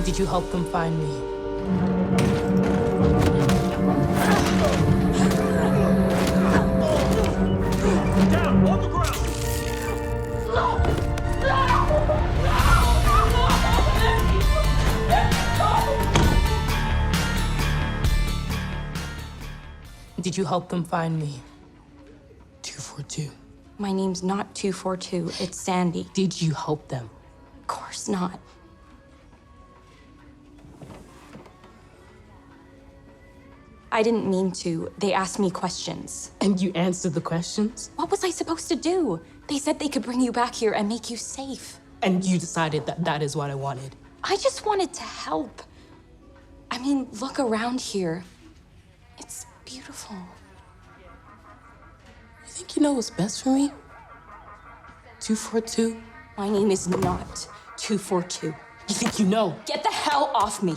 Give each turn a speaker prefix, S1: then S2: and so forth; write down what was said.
S1: Did you help them find me?
S2: Down, on the ground!
S1: Did you help them find me? 242.
S3: My name's not 242, it's Sandy.
S1: Did you help them?
S3: Of course not. I didn't mean to. They asked me questions.
S1: And you answered the questions?
S3: What was I supposed to do? They said they could bring you back here and make you safe.
S1: And you decided that that is what I wanted?
S3: I just wanted to help. I mean, look around here. It's beautiful.
S1: You think you know what's best for me? 242?
S3: My name is not 242.
S1: You think you know?
S3: Get the hell off me.